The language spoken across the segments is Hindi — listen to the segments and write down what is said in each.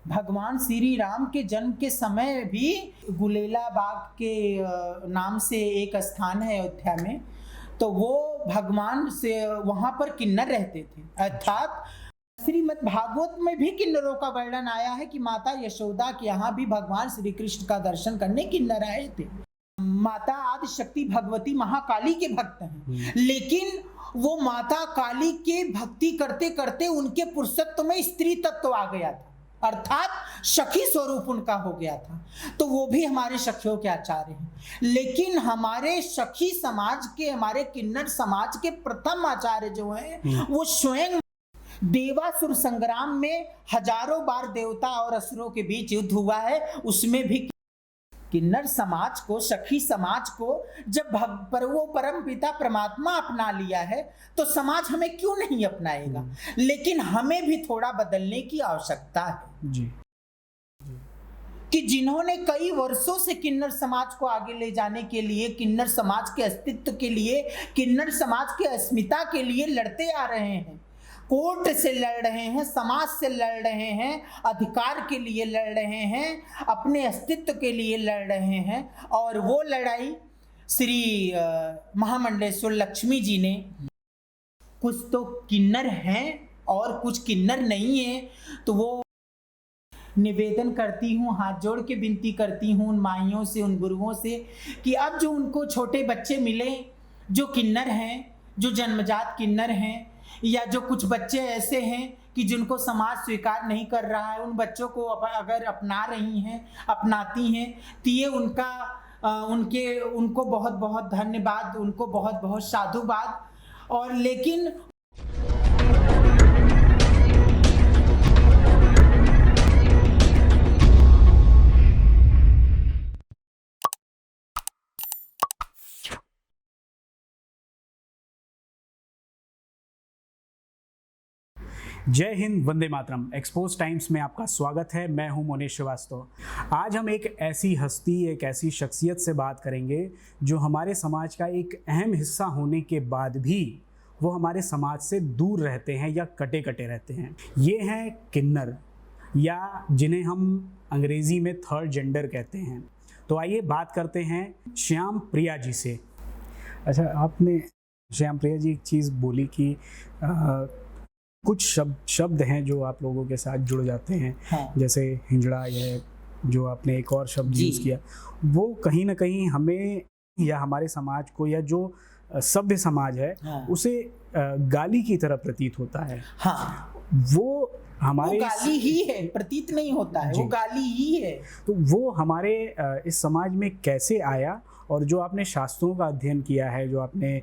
भगवान श्री राम के जन्म के समय भी गुलेला बाग के नाम से एक स्थान है अयोध्या में, तो वो भगवान से वहां पर किन्नर रहते थे। अर्थात श्रीमद् भागवत में भी किन्नरों का वर्णन आया है कि माता यशोदा के यहाँ भी भगवान श्री कृष्ण का दर्शन करने किन्नर आए थे। माता आदि शक्ति भगवती महाकाली के भक्त हैं, लेकिन वो माता काली के भक्ति करते करते उनके पुरुषत्व में स्त्री तत्व आ गया था, अर्थात सखी स्वरूप उनका हो गया था। तो वो भी हमारे सखियों के आचार्य हैं, लेकिन हमारे सखी समाज के, हमारे किन्नर समाज के प्रथम आचार्य जो हैं वो स्वयं देवासुर संग्राम में हजारों बार देवता और असुरों के बीच युद्ध हुआ है, उसमें भी किन्नर समाज को, सखी समाज को जब वो परम पिता परमात्मा अपना लिया है तो समाज हमें क्यों नहीं अपनाएगा। लेकिन हमें भी थोड़ा बदलने की आवश्यकता है जी। कि जिन्होंने कई वर्षों से किन्नर समाज को आगे ले जाने के लिए, किन्नर समाज के अस्तित्व के लिए, किन्नर समाज की अस्मिता के लिए लड़ते आ रहे हैं, कोर्ट से लड़ रहे हैं, समाज से लड़ रहे हैं, अधिकार के लिए लड़ रहे हैं, अपने अस्तित्व के लिए लड़ रहे हैं। और वो लड़ाई श्री महामंडलेश्वर लक्ष्मी जी ने, कुछ तो किन्नर हैं और कुछ किन्नर नहीं है, तो वो निवेदन करती हूँ, हाथ जोड़ के विनती करती हूँ उन माइयों से, उन गुरुओं से कि अब जो उनको छोटे बच्चे मिले जो किन्नर हैं, जो जन्मजात किन्नर हैं, या जो कुछ बच्चे ऐसे हैं कि जिनको समाज स्वीकार नहीं कर रहा है, उन बच्चों को अगर अपना रही हैं, अपनाती हैं, तो ये उनको बहुत बहुत धन्यवाद, उनको बहुत बहुत साधुवाद। और लेकिन जय हिंद, वंदे मातरम। एक्सपोज टाइम्स में आपका स्वागत है। मैं हूं मोनेश श्रीवास्तव। आज हम एक ऐसी हस्ती, एक ऐसी शख्सियत से बात करेंगे जो हमारे समाज का एक अहम हिस्सा होने के बाद भी वो हमारे समाज से दूर रहते हैं या कटे कटे रहते हैं। ये हैं किन्नर, या जिन्हें हम अंग्रेज़ी में थर्ड जेंडर कहते हैं। तो आइए बात करते हैं श्याम प्रिया जी से। अच्छा, आपने श्याम प्रिया जी एक चीज़ बोली कि कुछ शब्द हैं जो आप लोगों के साथ जुड़ जाते हैं। हाँ। जैसे हिंजड़ा, या जो आपने एक और शब्द यूज़ किया, वो कहीं ना कहीं हमें या हमारे समाज को, या जो सभ्य समाज है, हाँ, उसे गाली की तरह प्रतीत होता है। हाँ, वो हमारे वो गाली ही है, प्रतीत नहीं होता है, वो गाली ही है। तो वो हमारे इस समाज में कैसे आया, और जो आपने शास्त्रों का अध्ययन किया है, जो आपने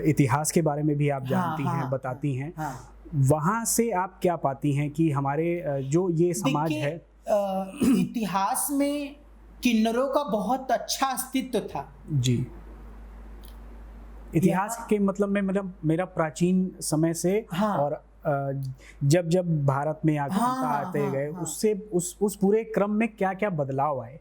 इतिहास के बारे में भी आप जानती हैं, बताती हैं, वहाँ से आप क्या पाती हैं कि हमारे जो ये समाज है, इतिहास में किन्नरों का बहुत अच्छा अस्तित्व था जी। इतिहास के मतलब में मेरा प्राचीन समय से, और जब जब भारत में आगमन आते गए, उससे उस पूरे क्रम में क्या क्या बदलाव आए।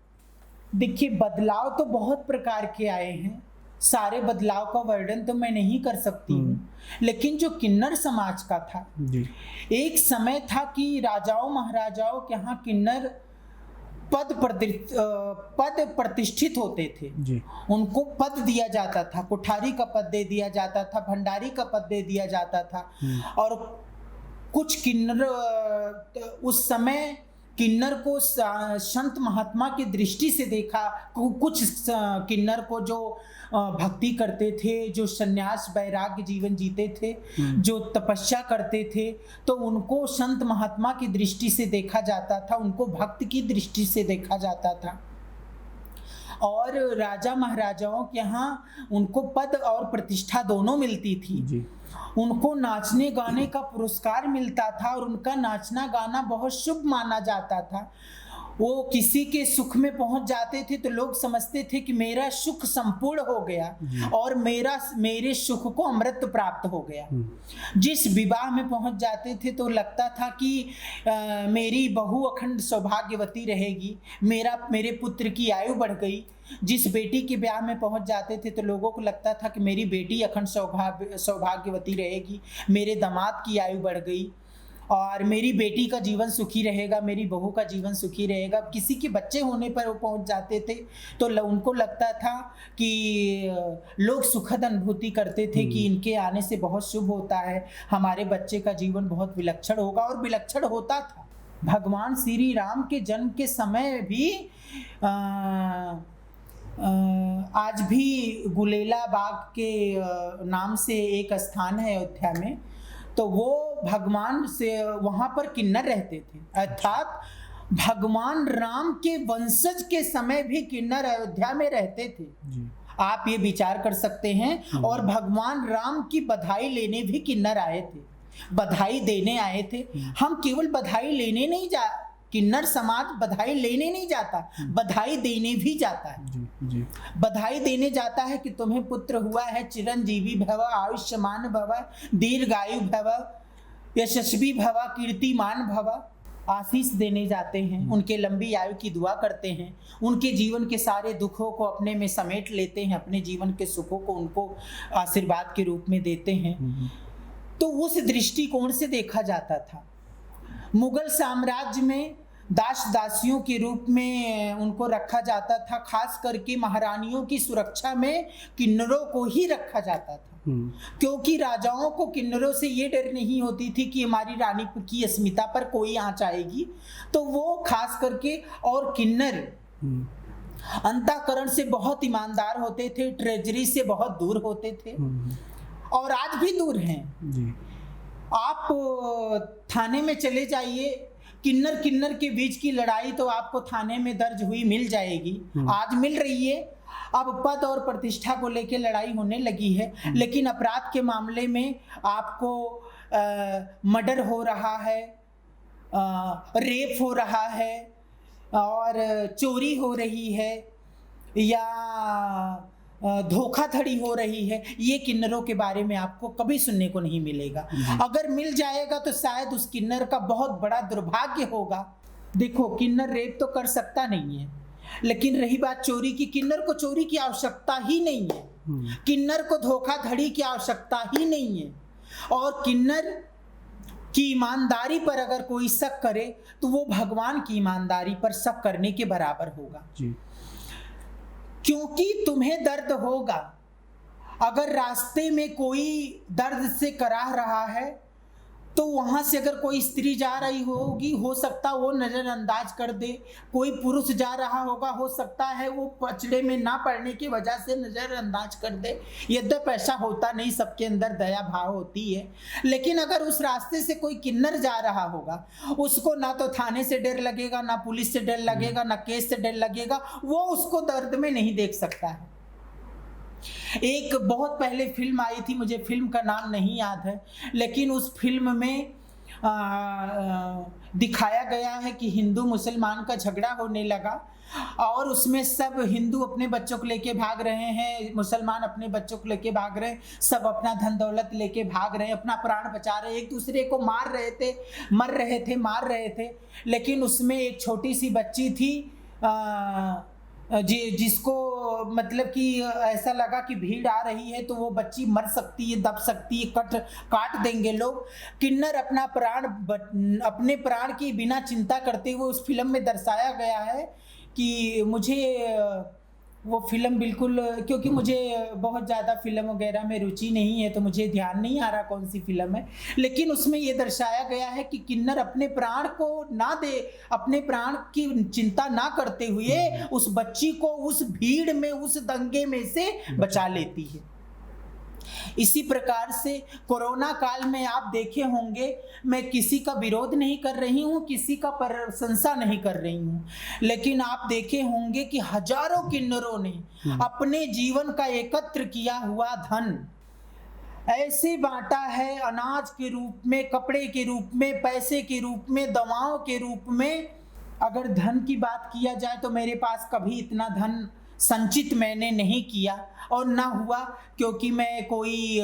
देखिए, बदलाव तो बहुत प्रकार के आए हैं, सारे बदलाव का वर्णन तो मैं नहीं कर सकती हूँ, लेकिन जो किन्नर समाज का था जी। एक समय था कि राजाओं महाराजाओं के यहाँ किन्नर पद प्रतिष्ठित होते थे जी। उनको पद दिया जाता था, कुठारी का पद दे दिया जाता था, भंडारी का पद दे दिया जाता था। और कुछ किन्नर उस समय किन्नर को संत महात्मा की दृष्टि से देखा, कुछ किन्नर को जो भक्ति करते थे, जो संन्यास वैराग्य जीवन जीते थे, जो तपस्या करते थे, तो उनको संत महात्मा की दृष्टि से देखा जाता था, उनको भक्त की दृष्टि से देखा जाता था। और राजा महाराजाओं के यहाँ उनको पद और प्रतिष्ठा दोनों मिलती थी जी। उनको नाचने गाने का पुरस्कार मिलता था, और उनका नाचना गाना बहुत शुभ माना जाता था। वो किसी के सुख में पहुंच जाते थे तो लोग समझते थे कि मेरा सुख संपूर्ण हो गया और मेरे सुख को अमृत प्राप्त हो गया। जिस विवाह में पहुंच जाते थे तो लगता था कि मेरी बहू अखंड सौभाग्यवती रहेगी, मेरे पुत्र की आयु बढ़ गई। जिस बेटी के ब्याह में पहुंच जाते थे तो लोगों को लगता था कि मेरी बेटी अखंड सौभाग्यवती रहेगी, मेरे दामाद की आयु बढ़ गई। और मेरी बेटी का जीवन सुखी रहेगा, मेरी बहू का जीवन सुखी रहेगा। किसी के बच्चे होने पर वो पहुंच जाते थे तो उनको लगता था कि लोग सुखद अनुभूति करते थे कि इनके आने से बहुत शुभ होता है, हमारे बच्चे का जीवन बहुत विलक्षण होगा, और विलक्षण होता था। भगवान श्री राम के जन्म के समय भी आज भी गुलेला बाग के नाम से एक स्थान है अयोध्या में, तो वो भगवान से वहाँ पर किन्नर रहते थे, अर्थात भगवान राम के वंशज के समय भी किन्नर अयोध्या में रहते थे जी। आप ये विचार कर सकते हैं। और भगवान राम की बधाई लेने भी किन्नर आए थे, बधाई देने आए थे। हम केवल बधाई लेने नहीं किन्नर समाज बधाई लेने नहीं जाता, बधाई देने भी जाता है जी, जी। बधाई देने जाता है कि तुम्हें पुत्र हुआ है, चिरंजीवी भव, आयुष्मान भव, दीर्घायु भव, यशस्वी भव, कीर्तिमान भव, आशीष देने जाते हैं, उनके लंबी आयु की दुआ करते हैं, उनके जीवन के सारे दुखों को अपने में समेट लेते हैं, अपने जीवन के सुखों को उनको आशीर्वाद के रूप में देते हैं। तो उस दृष्टिकोण से देखा जाता था। मुगल साम्राज्य में दास दासियों के रूप में उनको रखा जाता था, खास करके महारानियों की सुरक्षा में किन्नरों को ही रखा जाता था, क्योंकि राजाओं को किन्नरों से ये डर नहीं होती थी कि हमारी रानी की अस्मिता पर कोई आंच आएगी, तो वो खास करके, और किन्नर अंतःकरण से बहुत ईमानदार होते थे, ट्रेजरी से बहुत दूर होते थे, और आज भी दूर हैं जी। आप थाने में चले जाइए, किन्नर के बीच की लड़ाई तो आपको थाने में दर्ज हुई मिल जाएगी, आज मिल रही है। अब पद और प्रतिष्ठा को लेकर लड़ाई होने लगी है, लेकिन अपराध के मामले में आपको मर्डर हो रहा है, रेप हो रहा है, और चोरी हो रही है, या धोखाधड़ी हो रही है, ये किन्नरों के बारे में आपको कभी सुनने को नहीं मिलेगा। अगर मिल जाएगा तो शायद उस किन्नर का बहुत बड़ा दुर्भाग्य होगा। देखो, किन्नर रेप तो कर सकता नहीं है, लेकिन रही बात चोरी की, किन्नर को चोरी की आवश्यकता ही नहीं है, किन्नर को धोखाधड़ी की आवश्यकता ही नहीं है। और किन्नर की ईमानदारी पर अगर कोई शक करे तो वो भगवान की ईमानदारी पर शक करने के बराबर होगा जी। क्योंकि तुम्हें दर्द होगा, अगर रास्ते में कोई दर्द से कराह रहा है तो वहाँ से अगर कोई स्त्री जा रही होगी, हो सकता वो नज़रअंदाज कर दे, कोई पुरुष जा रहा होगा, हो सकता है वो पचड़े में ना पड़ने की वजह से नज़रअंदाज कर दे। यद्यपि ऐसा होता नहीं, सबके अंदर दया भाव होती है, लेकिन अगर उस रास्ते से कोई किन्नर जा रहा होगा, उसको ना तो थाने से डर लगेगा, ना पुलिस से डर लगेगा, ना केस से डर लगेगा, वो उसको दर्द में नहीं देख सकता है। एक बहुत पहले फिल्म आई थी, मुझे फिल्म का नाम नहीं याद है, लेकिन उस फिल्म में दिखाया गया है कि हिंदू मुसलमान का झगड़ा होने लगा, और उसमें सब हिंदू अपने बच्चों को लेके भाग रहे हैं, मुसलमान अपने बच्चों को लेके भाग रहे हैं, सब अपना धन दौलत लेके भाग रहे हैं, अपना प्राण बचा रहे हैं, एक दूसरे को मार रहे थे, मर रहे थे, मार रहे थे। लेकिन उसमें एक छोटी सी बच्ची थी जिसको मतलब कि ऐसा लगा कि भीड़ आ रही है तो वो बच्ची मर सकती है, दब सकती है, काट देंगे लोग। किन्नर अपने प्राण की बिना चिंता करते हुए उस फिल्म में दर्शाया गया है कि मुझे वो फिल्म बिल्कुल, क्योंकि मुझे बहुत ज़्यादा फिल्म वगैरह में रुचि नहीं है तो मुझे ध्यान नहीं आ रहा कौन सी फिल्म है, लेकिन उसमें ये दर्शाया गया है कि किन्नर अपने प्राण को ना दे, अपने प्राण की चिंता ना करते हुए उस बच्ची को उस भीड़ में, उस दंगे में से बचा लेती है। इसी प्रकार से कोरोना काल में आप देखे होंगे, मैं किसी का विरोध नहीं कर रही हूँ, किसी का प्रशंसा नहीं कर रही हूँ, लेकिन आप देखे होंगे कि हजारों किन्नरों ने अपने जीवन का एकत्र किया हुआ धन ऐसे बांटा है, अनाज के रूप में, कपड़े के रूप में, पैसे के रूप में, दवाओं के रूप में। अगर धन की बात किया जाए तो मेरे पास कभी इतना धन संचित मैंने नहीं किया और ना हुआ, क्योंकि मैं कोई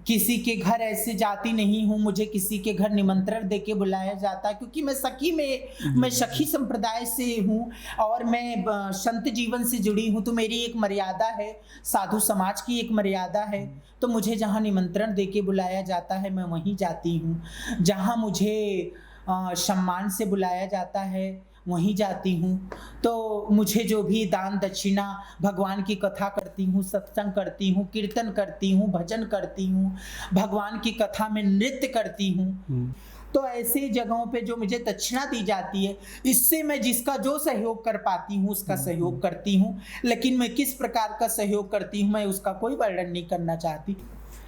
किसी के घर ऐसे जाती नहीं हूँ, मुझे किसी के घर निमंत्रण देके बुलाया जाता है, क्योंकि मैं सखी संप्रदाय से हूँ और मैं संत जीवन से जुड़ी हूँ, तो मेरी एक मर्यादा है, साधु समाज की एक मर्यादा है। तो मुझे जहाँ निमंत्रण देके बुलाया जाता है मैं वहीं जाती हूँ, जहाँ मुझे सम्मान से बुलाया जाता है वहीं जाती हूँ। तो मुझे जो भी दान दक्षिणा, भगवान की कथा करती हूँ, सत्संग करती हूँ, कीर्तन करती हूँ, भजन करती हूँ, भगवान की कथा में नृत्य करती हूँ, तो ऐसे जगहों पे जो मुझे दक्षिणा दी जाती है, इससे मैं जिसका जो सहयोग कर पाती हूँ उसका सहयोग करती हूँ। लेकिन मैं किस प्रकार का सहयोग करती हूँ मैं उसका कोई वर्णन नहीं करना चाहती।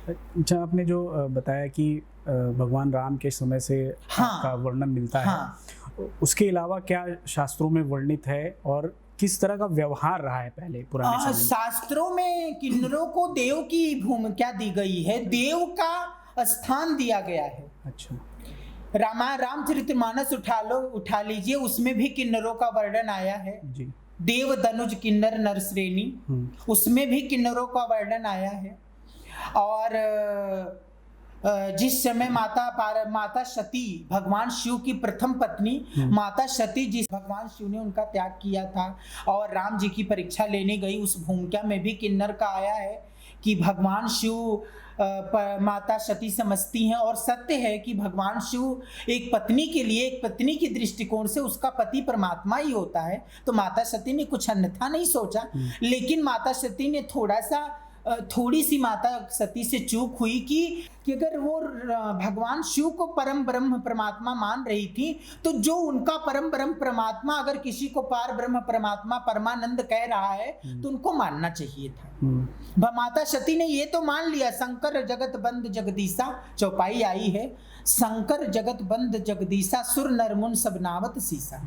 अच्छा, आपने जो बताया कि भगवान राम के समय से आपका वर्णन मिलता है, उसके अलावा क्या शास्त्रों में वर्णित है और किस तरह का व्यवहार रहा है पहले पुराने समय में? शास्त्रों में किन्नरों को देव की भूमिका दी गई है, देव का स्थान दिया गया है। अच्छा, रामचरितमानस उठा लीजिए, उसमें भी किन्नरों का वर्णन आया है जी। देव दनुज किन्नर नर श्रेणी, उसमें भी किन्नरों का वर्णन आया है। और जिस समय माता सती, भगवान शिव की प्रथम पत्नी माता सती, जिस भगवान शिव ने उनका त्याग किया था और राम जी की परीक्षा लेने गई, उस भूमिका में भी किन्नर का आया है कि भगवान शिव माता सती समझती हैं। और सत्य है कि भगवान शिव एक पत्नी के लिए, एक पत्नी की दृष्टिकोण से उसका पति परमात्मा ही होता है, तो माता सती ने कुछ अन्यथा नहीं सोचा। लेकिन माता सती ने थोड़ी सी माता सती से चूक हुई कि अगर वो भगवान शिव को परम ब्रह्म परमात्मा मान रही थी, तो जो उनका परम ब्रह्म परमात्मा अगर किसी को पार ब्रह्म परमात्मा परमानंद कह रहा है तो उनको मानना चाहिए था। माता सती ने ये तो मान लिया, शंकर जगत बंद जगदीशा, चौपाई आई है, शंकर जगत बंद जगदीशा, सुर नर मुन सब नावत सीसा।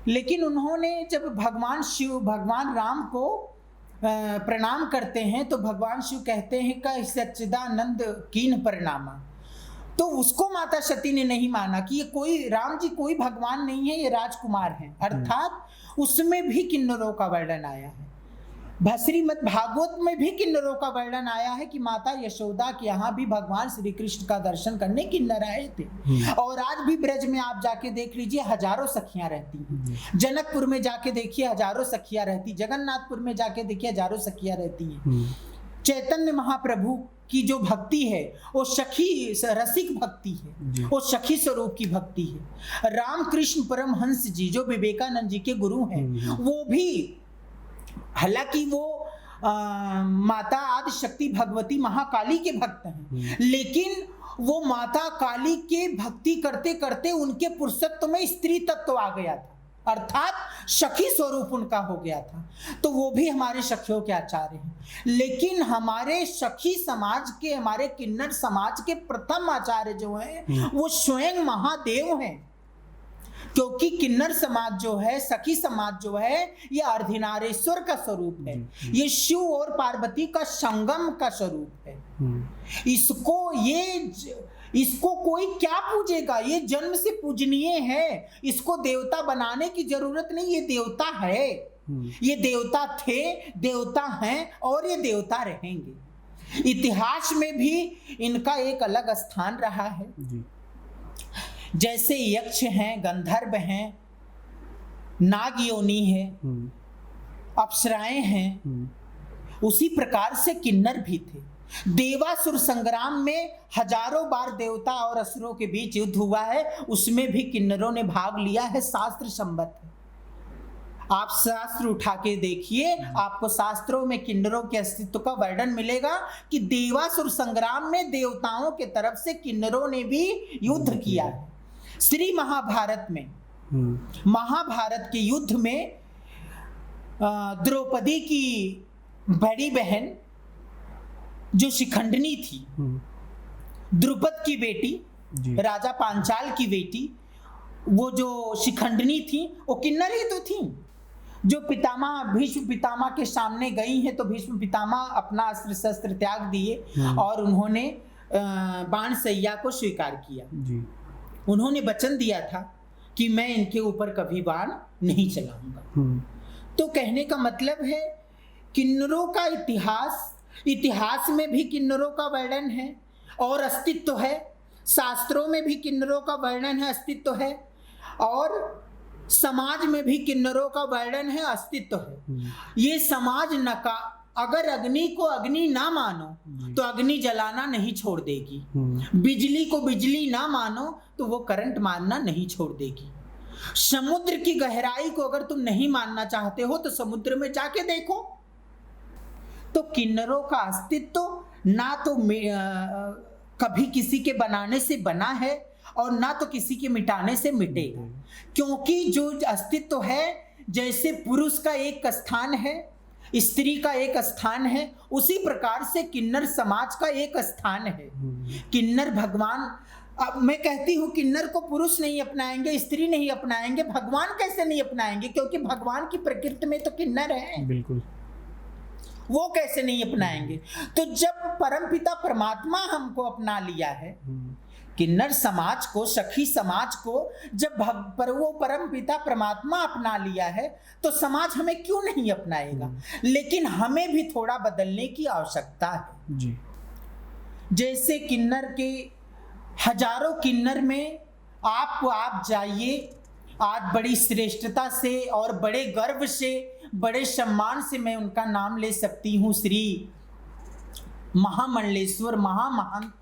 लेकिन उन्होंने जब भगवान राम को प्रणाम करते हैं तो भगवान शिव कहते हैं का सच्चिदानंद कीन परिणामा, तो उसको माता सती ने नहीं माना कि ये कोई राम जी कोई भगवान नहीं है, ये राजकुमार हैं। अर्थात उसमें भी किन्नरों का वर्णन आया है। श्रीमद् भागवत में भी किन्नरों का वर्णन आया है कि माता यशोदा के यहाँ भी भगवान श्री कृष्ण का दर्शन करने किन्नर आए थे। और आज भी ब्रज में आप जाके देख लीजिए, हजारों सखियां रहती हैं। जनकपुर में जाके देखिए हजारों सखियां रहती, जगन्नाथपुर में जाके देखिए हजारों सखियां रहती हैं। चैतन्य महाप्रभु की जो भक्ति है वो सखी रसिक भक्ति है, वो सखी स्वरूप की भक्ति है। रामकृष्ण परमहंस जी जो विवेकानंद जी के गुरु हैं, वो भी, हालांकि वो माता आदि शक्ति भगवती महाकाली के भक्त हैं, लेकिन वो माता काली के भक्ति करते करते उनके पुरुषत्व में स्त्री तत्व आ गया था, अर्थात सखी स्वरूप उनका हो गया था। तो वो भी हमारे सखियों के आचार्य हैं। लेकिन हमारे सखी समाज के, हमारे किन्नर समाज के प्रथम आचार्य जो हैं वो स्वयं महादेव हैं, क्योंकि किन्नर समाज जो है, सखी समाज जो है, ये अर्धनारीश्वर का स्वरूप है, ये शिव और पार्वती का संगम का स्वरूप है। इसको कोई क्या पूजेगा, ये जन्म से पूजनीय है, इसको देवता बनाने की जरूरत नहीं, ये देवता है, ये देवता थे, देवता हैं और ये देवता रहेंगे। इतिहास में भी इनका एक अलग स्थान रहा है। जैसे यक्ष हैं, गंधर्व हैं, नाग योनि है, अप्सराएं हैं, उसी प्रकार से किन्नर भी थे। देवासुर संग्राम में हजारों बार देवता और असुरों के बीच युद्ध हुआ है, उसमें भी किन्नरों ने भाग लिया है, शास्त्र संबद्ध है। आप शास्त्र उठा के देखिए, आपको शास्त्रों में किन्नरों के अस्तित्व का वर्णन मिलेगा कि देवासुर संग्राम में देवताओं के तरफ से किन्नरों ने भी युद्ध किया है। श्री महाभारत में, महाभारत के युद्ध में द्रौपदी की बड़ी बहन जो शिखंडनी थी, द्रुपद की बेटी, राजा पांचाल की बेटी, वो जो शिखंडनी थी वो किन्नर ही तो थी। जो भीष्म पितामह के सामने गई हैं तो भीष्म पितामह अपना अस्त्र शस्त्र त्याग दिए और उन्होंने बाण सैया को स्वीकार किया। उन्होंने वचन दिया था कि मैं इनके ऊपर कभी बाण नहीं चलाऊंगा। तो कहने का मतलब है किन्नरों का इतिहास इतिहास में भी किन्नरों का वर्णन है और अस्तित्व है, शास्त्रों में भी किन्नरों का वर्णन है, अस्तित्व है, और समाज में भी किन्नरों का वर्णन है, अस्तित्व है। ये समाज नका अगर अग्नि को अग्नि ना मानो तो अग्नि जलाना नहीं छोड़ देगी, बिजली को बिजली ना मानो तो वो करंट मारना नहीं छोड़ देगी, समुद्र की गहराई को अगर तुम नहीं मानना चाहते हो तो समुद्र में जाके देखो। तो किन्नरों का अस्तित्व ना तो कभी किसी के बनाने से बना है और ना तो किसी के मिटाने से मिटेगा, क्योंकि जो अस्तित्व है, जैसे पुरुष का एक स्थान है, स्त्री का एक स्थान है, उसी प्रकार से किन्नर समाज का एक स्थान है। किन्नर भगवान, अब मैं कहती हूँ किन्नर को पुरुष नहीं अपनाएंगे, स्त्री नहीं अपनाएंगे, भगवान कैसे नहीं अपनाएंगे, क्योंकि भगवान की प्रकृति में तो किन्नर है। बिल्कुल, वो कैसे नहीं अपनाएंगे। तो जब परमपिता परमात्मा हमको अपना लिया है, किन्नर समाज को, सखी समाज को जब वो परमपिता परमात्मा अपना लिया है तो समाज हमें क्यों नहीं अपनाएगा। लेकिन हमें भी थोड़ा बदलने की आवश्यकता है जी। जैसे किन्नर के हजारों किन्नर में आप जाइए, आज बड़ी श्रेष्ठता से और बड़े गर्व से, बड़े सम्मान से मैं उनका नाम ले सकती हूँ, श्री महामंडलेश्वर महामहंत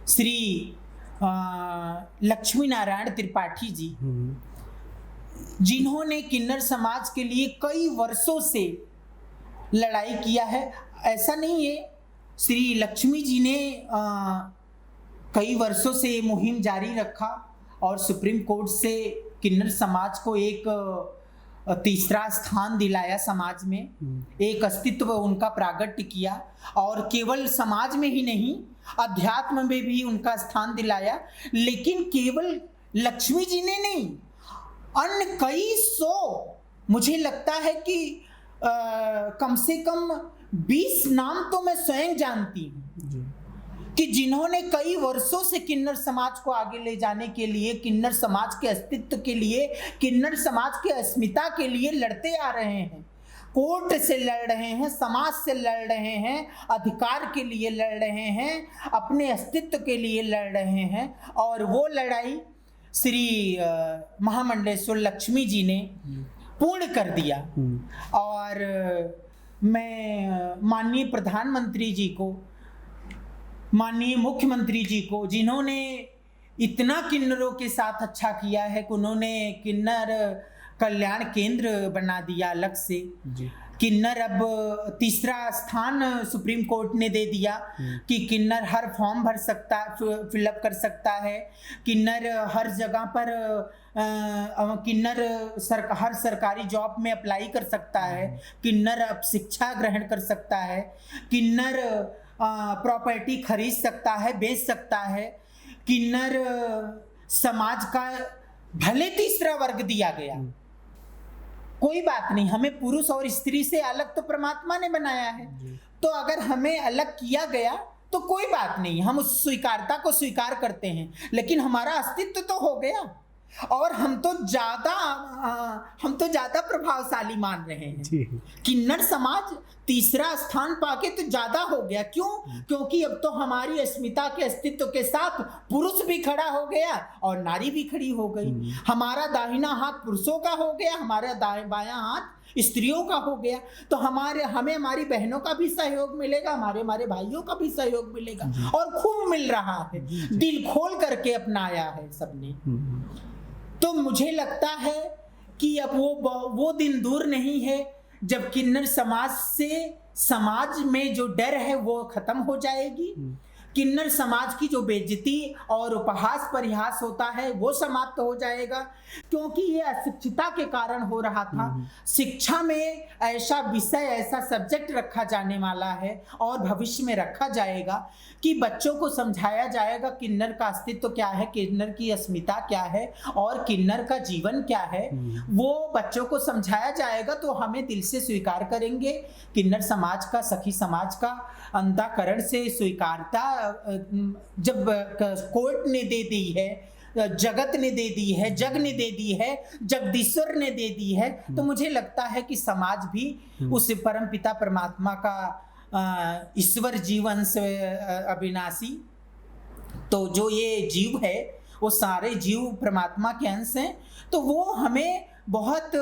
श्री लक्ष्मी नारायण त्रिपाठी जी, जिन्होंने किन्नर समाज के लिए कई वर्षों से लड़ाई किया है। ऐसा नहीं है, श्री लक्ष्मी जी ने कई वर्षों से ये मुहिम जारी रखा और सुप्रीम कोर्ट से किन्नर समाज को एक तीसरा स्थान दिलाया, समाज में एक अस्तित्व उनका प्रागट्य किया, और केवल समाज में ही नहीं, अध्यात्म में भी उनका स्थान दिलाया। लेकिन केवल लक्ष्मी जी ने नहीं, अन्य कई सौ, मुझे लगता है कि कम से कम 20 नाम तो मैं स्वयं जानती हूँ कि जिन्होंने कई वर्षों से किन्नर समाज को आगे ले जाने के लिए, किन्नर समाज के अस्तित्व के लिए, किन्नर समाज की अस्मिता के लिए लड़ते आ रहे हैं। कोर्ट से लड़ रहे हैं, समाज से लड़ रहे हैं, अधिकार के लिए लड़ रहे हैं, अपने अस्तित्व के लिए लड़ रहे हैं। और वो लड़ाई श्री महामंडलेश्वर लक्ष्मी जी ने पूर्ण कर दिया। और मैं माननीय प्रधानमंत्री जी को, माननीय मुख्यमंत्री जी को, जिन्होंने इतना किन्नरों के साथ अच्छा किया है कि उन्होंने किन्नर कल्याण केंद्र बना दिया अलग से। किन्नर अब तीसरा स्थान सुप्रीम कोर्ट ने दे दिया कि किन्नर हर फॉर्म भर सकता, फिलअप कर सकता है, किन्नर हर जगह पर किन्नर हर सरकारी जॉब में अप्लाई कर सकता है, किन्नर अब शिक्षा ग्रहण कर सकता है, किन्नर प्रॉपर्टी खरीद सकता है, बेच सकता है, किन्नर समाज का भले तीसरा वर्ग दिया गया, कोई बात नहीं, हमें पुरुष और स्त्री से अलग तो परमात्मा ने बनाया है, तो अगर हमें अलग किया गया तो कोई बात नहीं, हम उस स्वीकारता को स्वीकार करते हैं। लेकिन हमारा अस्तित्व तो हो गया, और हम तो ज्यादा प्रभावशाली मान रहे हैं। किन्नर समाज तीसरा स्थान पाके तो ज्यादा हो गया। क्यों? क्योंकि अब तो हमारी अस्मिता के अस्तित्व के साथ पुरुष भी खड़ा हो गया और नारी भी खड़ी हो गई। हमारा दाहिना हाथ पुरुषों का हो गया, हमारा बायां हाथ स्त्रियों का हो गया। तो हमें हमारी बहनों का भी सहयोग मिलेगा, हमारे भाइयों का भी सहयोग मिलेगा, और खूब मिल रहा है, दिल खोल करके अपनाया है सबने। तो मुझे लगता है कि अब वो दिन दूर नहीं है जब किन्नर समाज से समाज में जो डर है वो खत्म हो जाएगी। किन्नर समाज की जो बेइज्जती और उपहास परिहास होता है वो समाप्त हो जाएगा, क्योंकि ये अशिक्षिता के कारण हो रहा था। शिक्षा में ऐसा विषय, ऐसा सब्जेक्ट रखा जाने वाला है और भविष्य में रखा जाएगा कि बच्चों को समझाया जाएगा किन्नर का अस्तित्व क्या है, किन्नर की अस्मिता क्या है और किन्नर का जीवन क्या है। वो बच्चों को समझाया जाएगा तो हमें दिल से स्वीकार करेंगे। किन्नर समाज का, सखी समाज का अंतःकरण से स्वीकारता जब कोर्ट ने दे दी है, जगत ने दे दी है, जग ने दे दी है, जगदीश्वर ने दे दी है, तो मुझे लगता है कि समाज भी उस परमपिता परमात्मा का ईश्वर जीवन से अविनाशी। तो जो ये जीव है वो सारे जीव परमात्मा के अंश हैं। तो वो हमें बहुत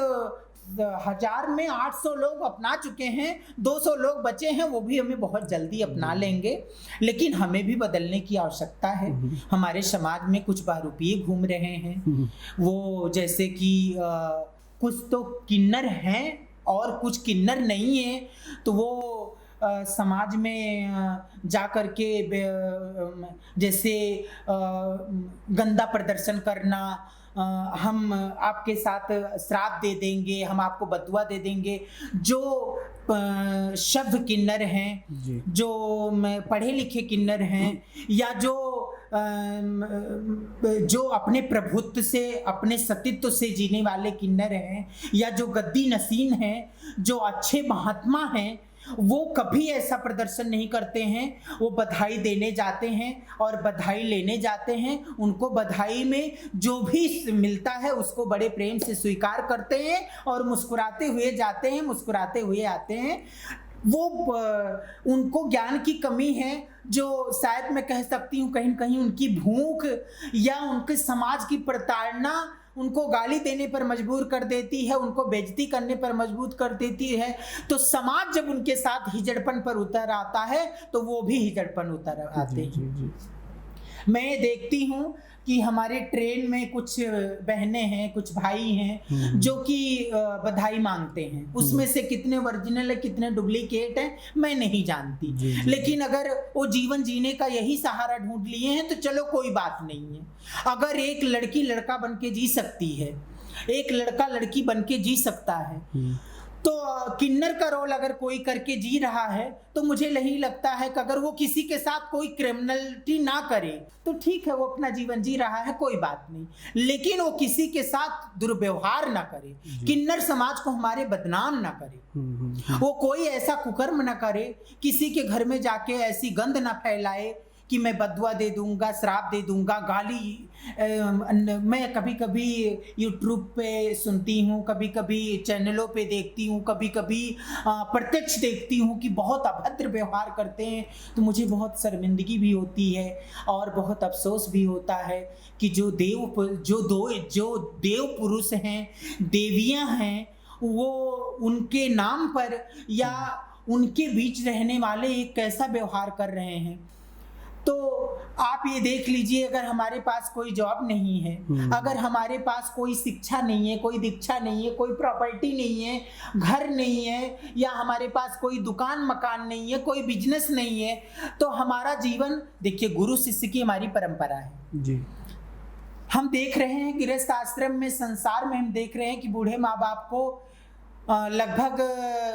1000 में 800 लोग अपना चुके हैं, 200 लोग बचे हैं, वो भी हमें बहुत जल्दी अपना लेंगे। लेकिन हमें भी बदलने की आवश्यकता है। हमारे समाज में कुछ बहरूपिये घूम रहे हैं, वो जैसे कि कुछ तो किन्नर हैं और कुछ किन्नर नहीं है। तो वो समाज में जा कर के जैसे गंदा प्रदर्शन करना, हम आपके साथ श्राप दे देंगे, हम आपको बदुआ दे देंगे। जो शब्द किन्नर हैं, जो पढ़े लिखे किन्नर हैं, या जो अपने प्रभुत्व से, अपने सतीत्व से जीने वाले किन्नर हैं, या जो गद्दी नसीन हैं, जो अच्छे महात्मा हैं, वो कभी ऐसा प्रदर्शन नहीं करते हैं। वो बधाई देने जाते हैं और बधाई लेने जाते हैं। उनको बधाई में जो भी मिलता है उसको बड़े प्रेम से स्वीकार करते हैं और मुस्कुराते हुए जाते हैं, मुस्कुराते हुए आते हैं। वो उनको ज्ञान की कमी है, जो शायद मैं कह सकती हूँ कहीं कहीं उनकी भूख या उनके समाज की प्रताड़ना उनको गाली देने पर मजबूर कर देती है, उनको बेइज्जती करने पर मजबूर कर देती है। तो समाज जब उनके साथ हिजड़पन पर उतर आता है तो वो भी हिजड़पन उतर आते हैं। मैं देखती हूँ कि हमारे ट्रेन में कुछ बहनें हैं, कुछ भाई हैं जो कि बधाई मांगते हैं। उसमें से कितने ओरिजिनल है, कितने डुप्लीकेट हैं, मैं नहीं जानती। लेकिन अगर वो जीवन जीने का यही सहारा ढूंढ लिए हैं तो चलो कोई बात नहीं है। अगर एक लड़की लड़का बन के जी सकती है, एक लड़का लड़की बन के जी सकता है, तो किन्नर का रोल अगर कोई करके जी रहा है तो मुझे नहीं लगता है कि अगर वो किसी के साथ कोई क्रिमिनलिटी ना करे तो ठीक है, वो अपना जीवन जी रहा है, कोई बात नहीं। लेकिन वो किसी के साथ दुर्व्यवहार ना करे, किन्नर समाज को हमारे बदनाम ना करे, वो कोई ऐसा कुकर्म ना करे, किसी के घर में जाके ऐसी गंध ना फैलाए कि मैं बदुआ दे दूंगा, श्राप दे दूंगा, गाली। मैं कभी कभी यूट्यूब पे सुनती हूँ, कभी कभी चैनलों पे देखती हूँ, कभी कभी प्रत्यक्ष देखती हूँ कि बहुत अभद्र व्यवहार करते हैं। तो मुझे बहुत शर्मिंदगी भी होती है और बहुत अफसोस भी होता है कि जो देव पुरुष हैं, देवियाँ हैं, वो उनके नाम पर या उनके बीच रहने वाले एक कैसा व्यवहार कर रहे हैं। तो आप ये देख लीजिए, अगर हमारे पास कोई जॉब नहीं है, अगर हमारे पास कोई शिक्षा नहीं है, कोई दीक्षा नहीं है, कोई प्रॉपर्टी नहीं है, घर नहीं है, या हमारे पास कोई दुकान मकान नहीं है, कोई बिजनेस नहीं है, तो हमारा जीवन, देखिए गुरु शिष्य की हमारी परंपरा है जी। हम देख रहे हैं गृहस्थ आश्रम में, संसार में हम देख रहे हैं कि बूढ़े माँ बाप को लगभग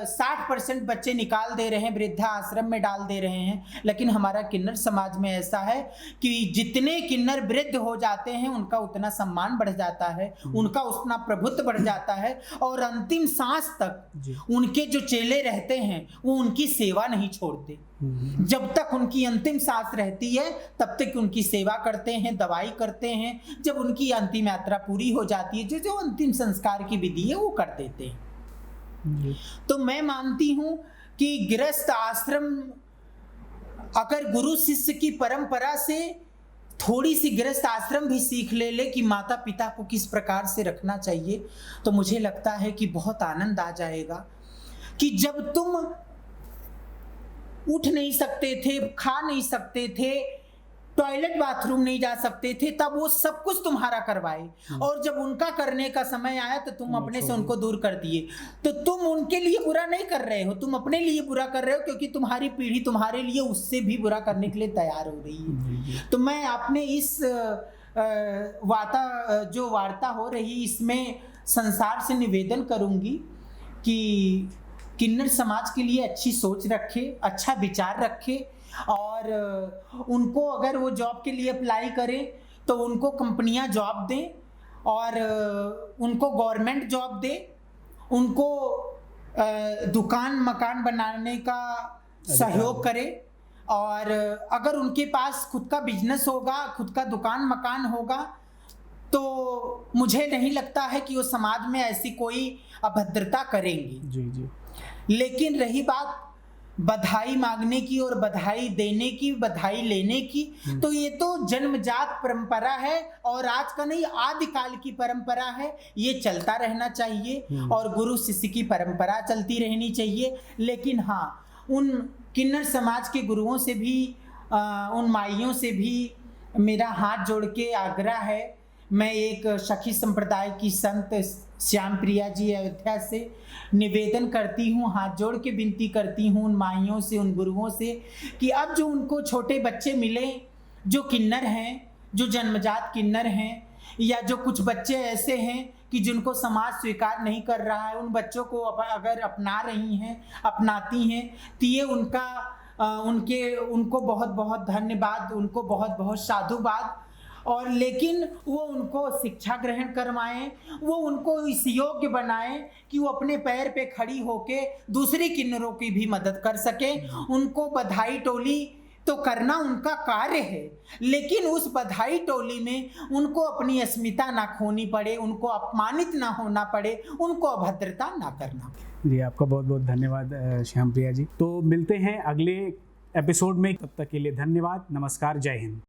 60% बच्चे निकाल दे रहे हैं, वृद्धा आश्रम में डाल दे रहे हैं। लेकिन हमारा किन्नर समाज में ऐसा है कि जितने किन्नर वृद्ध हो जाते हैं उनका उतना सम्मान बढ़ जाता है, उनका उतना प्रभुत्व बढ़ जाता है, और अंतिम सांस तक उनके जो चेले रहते हैं वो उनकी सेवा नहीं छोड़ते। जब तक उनकी अंतिम सांस रहती है तब तक उनकी सेवा करते हैं, दवाई करते हैं। जब उनकी अंतिम यात्रा पूरी हो जाती है, जो अंतिम संस्कार की विधि है वो कर देते हैं। तो मैं मानती हूं कि गृहस्थ आश्रम अगर गुरु शिष्य की परंपरा से थोड़ी सी गृहस्थ आश्रम भी सीख ले कि माता पिता को किस प्रकार से रखना चाहिए, तो मुझे लगता है कि बहुत आनंद आ जाएगा। कि जब तुम उठ नहीं सकते थे, खा नहीं सकते थे, टॉयलेट बाथरूम नहीं जा सकते थे, तब वो सब कुछ तुम्हारा करवाए, और जब उनका करने का समय आया तो तुम अपने से उनको दूर कर दिए। तो तुम उनके लिए बुरा नहीं कर रहे हो, तुम अपने लिए बुरा कर रहे हो, क्योंकि तुम्हारी पीढ़ी तुम्हारे लिए उससे भी बुरा करने के लिए तैयार हो रही है। तो मैं अपने इस जो वार्ता हो रही इसमें संसार से निवेदन करूंगी कि किन्नर समाज के लिए अच्छी सोच रखे, अच्छा विचार रखे, और उनको अगर वो जॉब के लिए अप्लाई करें तो उनको कंपनियां जॉब दें, और उनको गवर्नमेंट जॉब दे, उनको दुकान मकान बनाने का सहयोग करे। और अगर उनके पास खुद का बिजनेस होगा, खुद का दुकान मकान होगा, तो मुझे नहीं लगता है कि वो समाज में ऐसी कोई अभद्रता करेंगी। जी। लेकिन रही बात बधाई मांगने की और बधाई देने की, बधाई लेने की, तो ये तो जन्मजात परंपरा है और आज का नहीं, आदिकाल की परंपरा है। ये चलता रहना चाहिए और गुरु शिष्य की परंपरा चलती रहनी चाहिए। लेकिन हाँ, उन किन्नर समाज के गुरुओं से भी, उन माइयों से भी मेरा हाथ जोड़ के आग्रह है। मैं एक सखी संप्रदाय की संत श्याम प्रिया जी अयोध्या से निवेदन करती हूँ, हाथ जोड़ के विनती करती हूँ उन माइयों से, उन गुरुओं से, कि अब जो उनको छोटे बच्चे मिले जो किन्नर हैं, जो जन्मजात किन्नर हैं, या जो कुछ बच्चे ऐसे हैं कि जिनको समाज स्वीकार नहीं कर रहा है, उन बच्चों को अगर अपना रही हैं, अपनाती हैं, तो ये उनको बहुत बहुत धन्यवाद, उनको बहुत बहुत साधुवाद। और लेकिन वो उनको शिक्षा ग्रहण करवाएं, वो उनको इस योग्य बनाएं कि वो अपने पैर पे खड़ी होके दूसरी किन्नरों की भी मदद कर सके। उनको बधाई टोली तो करना उनका कार्य है, लेकिन उस बधाई टोली में उनको अपनी अस्मिता ना खोनी पड़े, उनको अपमानित ना होना पड़े, उनको अभद्रता ना करना पड़े। जी, आपका बहुत बहुत धन्यवाद श्याम प्रिया जी। तो मिलते हैं अगले एपिसोड में, तब तक के लिए धन्यवाद, नमस्कार, जय हिंद।